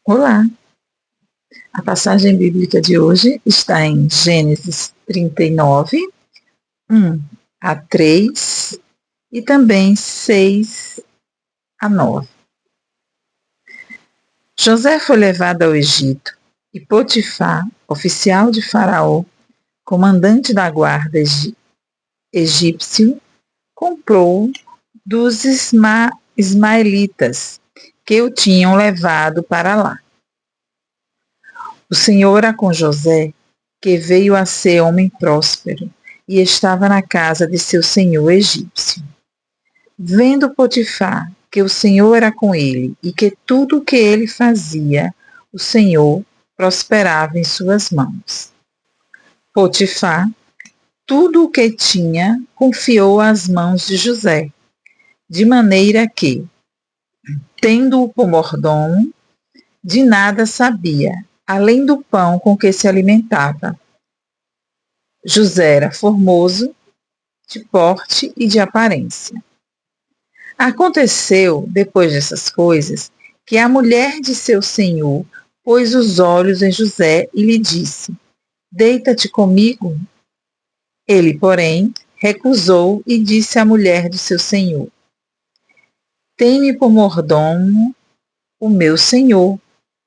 Olá! A passagem bíblica de hoje está em Gênesis 39, 1 a 3 e também 6 a 9. José foi levado ao Egito e Potifar, oficial de Faraó, comandante da guarda egípcio, comprou dos ismaelitas que o tinham levado para lá. O Senhor era com José, que veio a ser homem próspero, e estava na casa de seu senhor egípcio. Vendo Potifar que o Senhor era com ele e que tudo o que ele fazia, o Senhor prosperava em suas mãos. Potifar, tudo o que tinha, confiou às mãos de José, de maneira que, tendo-o por mordomo, de nada sabia, além do pão com que se alimentava. José era formoso, de porte e de aparência. Aconteceu, depois dessas coisas, que a mulher de seu senhor pôs os olhos em José e lhe disse: Deita-te comigo. Ele, porém, recusou e disse à mulher do seu senhor: Tem-me por mordomo o meu senhor,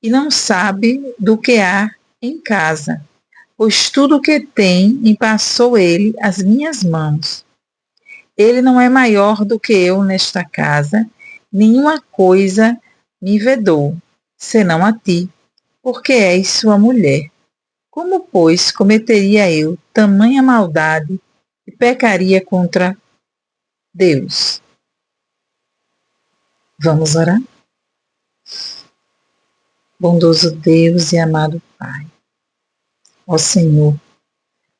e não sabe do que há em casa, pois tudo o que tem me passou ele às minhas mãos. Ele não é maior do que eu nesta casa, nenhuma coisa me vedou, senão a ti, porque és sua mulher. Como, pois, cometeria eu tamanha maldade e pecaria contra Deus? Vamos orar? Bondoso Deus e amado Pai, ó Senhor,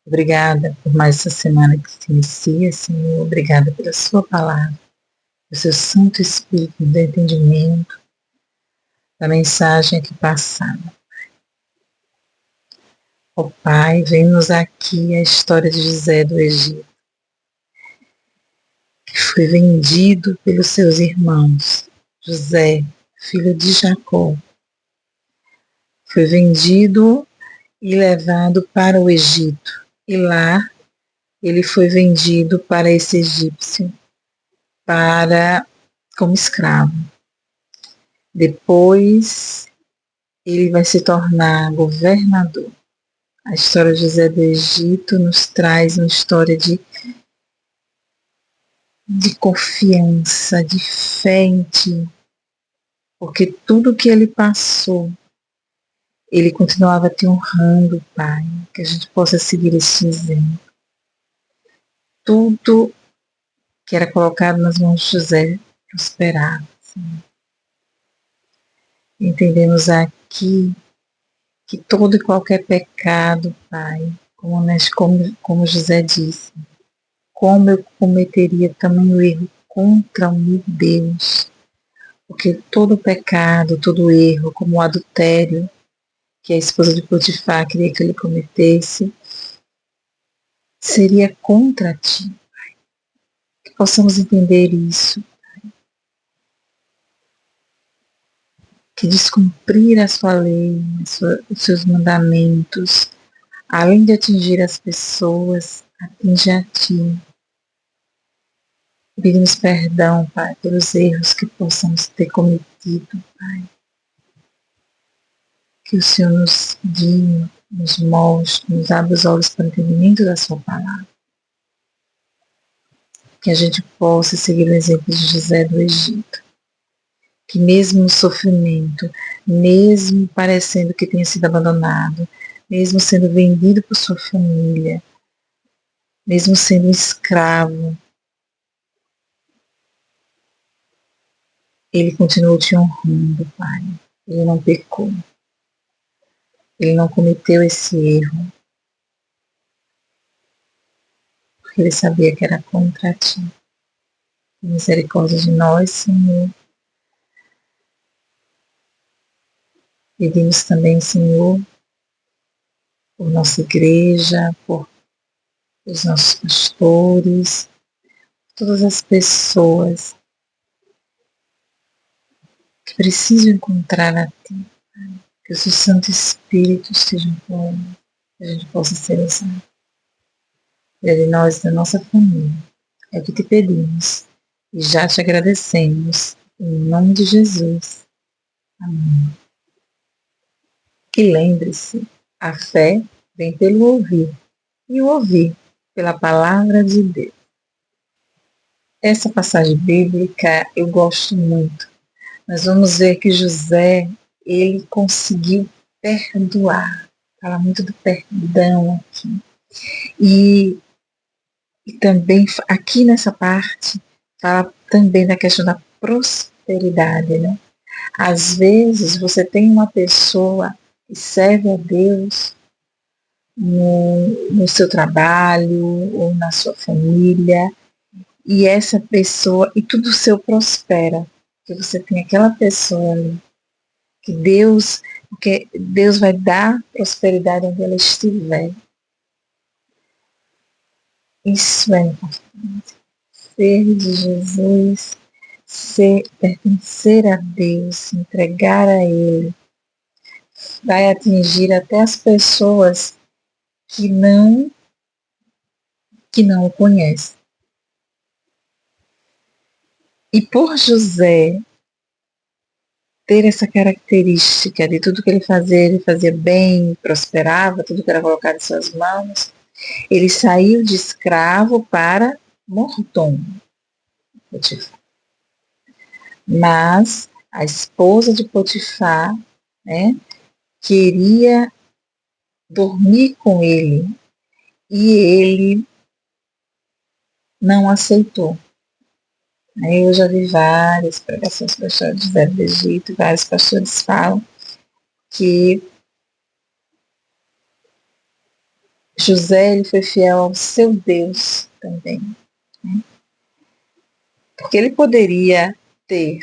obrigada por mais essa semana que se inicia, Senhor. Obrigada pela sua palavra, pelo seu Santo Espírito do entendimento da mensagem aqui passada. Ó Pai, vem-nos aqui a história de José do Egito, que foi vendido pelos seus irmãos. José, filho de Jacó, foi vendido e levado para o Egito. E lá ele foi vendido para esse egípcio, como escravo. Depois ele vai se tornar governador. A história de José do Egito nos traz uma história de confiança, de fé em ti, porque tudo que ele passou, ele continuava te honrando, Pai, que a gente possa seguir esse exemplo. Tudo que era colocado nas mãos de José prosperava. Senhor. Entendemos aqui que todo e qualquer pecado, Pai, como José disse, como eu cometeria tamanho erro contra o meu Deus, porque todo pecado, todo erro, como o adultério, que a esposa de Potifar queria que ele cometesse, seria contra ti, Pai. Que possamos entender isso, Pai. Que descumprir a sua lei, os seus mandamentos, além de atingir as pessoas, atinge a ti. Pedimos perdão, Pai, pelos erros que possamos ter cometido, Pai. Que o Senhor nos guie, nos mostre, nos abra os olhos para o entendimento da sua palavra. Que a gente possa seguir o exemplo de José do Egito. Que mesmo no sofrimento, mesmo parecendo que tenha sido abandonado, mesmo sendo vendido por sua família, mesmo sendo um escravo, ele continuou te honrando, Pai. Ele não pecou. Ele não cometeu esse erro, porque ele sabia que era contra ti. Misericórdia de nós, Senhor. Pedimos também, Senhor, por nossa igreja, por os nossos pastores, todas as pessoas que precisam encontrar a Ti. Que o seu Santo Espírito esteja com que a gente possa ser usado. De nós, da nossa família. É o que te pedimos. E já te agradecemos. Em nome de Jesus. Amém. E lembre-se, a fé vem pelo ouvir. E o ouvir pela palavra de Deus. Essa passagem bíblica eu gosto muito. Nós vamos ver que José, ele conseguiu perdoar. Fala muito do perdão aqui. E também aqui nessa parte fala também da questão da prosperidade, né? Às vezes você tem uma pessoa que serve a Deus no seu trabalho ou na sua família, e essa pessoa, e tudo seu prospera, que você tem aquela pessoa ali, que Deus vai dar prosperidade onde ela estiver. Isso é importante. Ser de Jesus, pertencer a Deus, entregar a Ele, vai atingir até as pessoas que não o conhecem. E por José ter essa característica de tudo que ele fazia bem, prosperava, tudo que era colocado em suas mãos, ele saiu de escravo para mordomo. Mas a esposa de Potifar, né, queria dormir com ele e ele não aceitou. Eu já vi várias pregações do pastor José do Egito, vários pastores falam que José ele foi fiel ao seu Deus também. Né? Porque ele poderia ter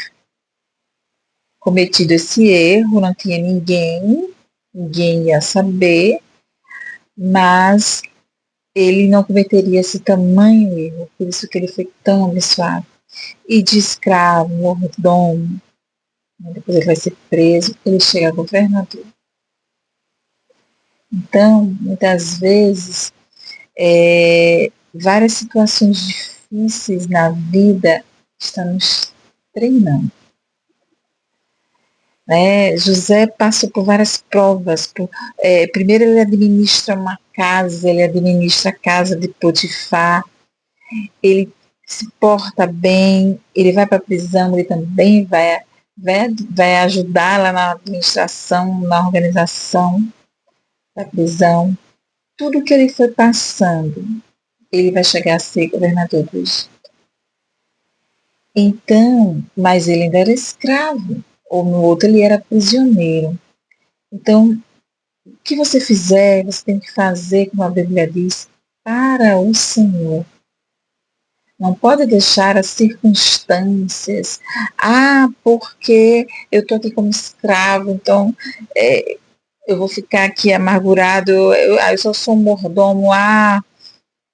cometido esse erro, não tinha ninguém ia saber, mas ele não cometeria esse tamanho erro, por isso que ele foi tão abençoado. E de escravo, mordomo, depois ele vai ser preso, ele chega a governador. Então, muitas vezes, várias situações difíceis na vida estão nos treinando. José passou por várias provas. Primeiro ele administra uma casa, ele administra a casa de Potifar, ele se porta bem, ele vai para a prisão, ele também vai ajudar lá na administração, na organização da prisão. Tudo que ele foi passando, ele vai chegar a ser governador do Egito. Então, mas ele ainda era escravo, ou no outro ele era prisioneiro. Então, o que você fizer, você tem que fazer, como a Bíblia diz, para o Senhor. Não pode deixar as circunstâncias. Porque eu estou aqui como escravo, então eu vou ficar aqui amargurado, eu só sou um mordomo,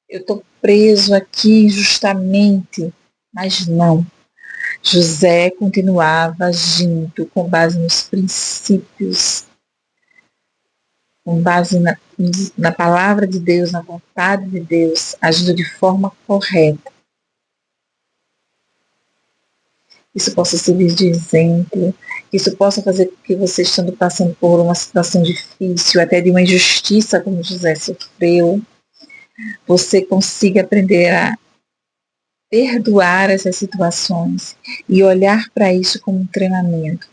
eu estou preso aqui injustamente. Mas não. José continuava agindo com base nos princípios, com base na palavra de Deus, na vontade de Deus, agindo de forma correta. Isso possa servir de exemplo, que isso possa fazer com que você, estando passando por uma situação difícil, até de uma injustiça como José sofreu, você consiga aprender a perdoar essas situações e olhar para isso como um treinamento.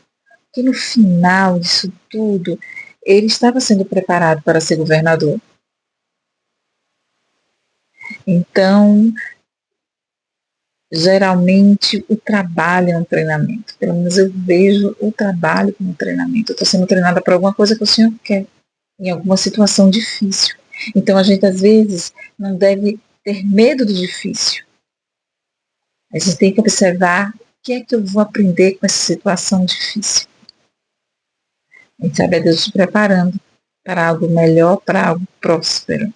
Que no final disso tudo, ele estava sendo preparado para ser governador. Então, geralmente o trabalho é um treinamento. Pelo menos eu vejo o trabalho como um treinamento. Eu estou sendo treinada para alguma coisa que o Senhor quer, em alguma situação difícil. Então a gente às vezes não deve ter medo do difícil. A gente tem que observar o que é que eu vou aprender com essa situação difícil. A gente sabe a Deus te preparando para algo melhor, para algo próspero.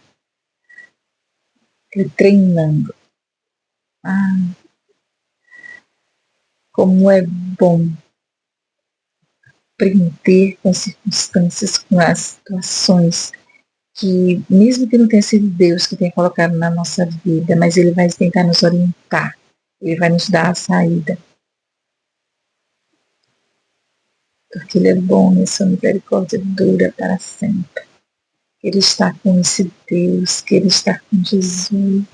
Ele treinando. Como é bom aprender com as circunstâncias, com as situações que, mesmo que não tenha sido Deus que tenha colocado na nossa vida, mas Ele vai tentar nos orientar, Ele vai nos dar a saída. Porque Ele é bom e a sua misericórdia dura para sempre. Ele está com esse Deus, que Ele está com Jesus.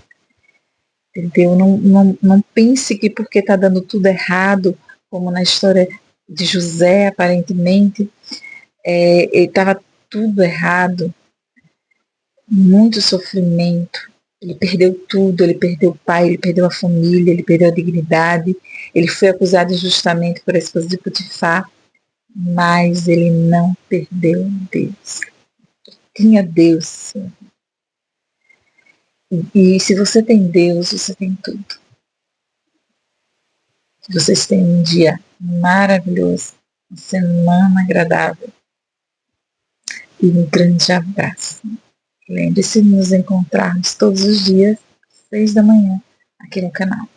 Entendeu? Não pense que porque está dando tudo errado, como na história de José, aparentemente, ele estava tudo errado, muito sofrimento. Ele perdeu tudo, ele perdeu o pai, ele perdeu a família, ele perdeu a dignidade. Ele foi acusado injustamente por a esposa de Potifar, mas ele não perdeu Deus. Tinha Deus. E se você tem Deus, você tem tudo. Que vocês tenham um dia maravilhoso, uma semana agradável e um grande abraço. Lembre-se de nos encontrarmos todos os dias, às 6 da manhã, aqui no canal.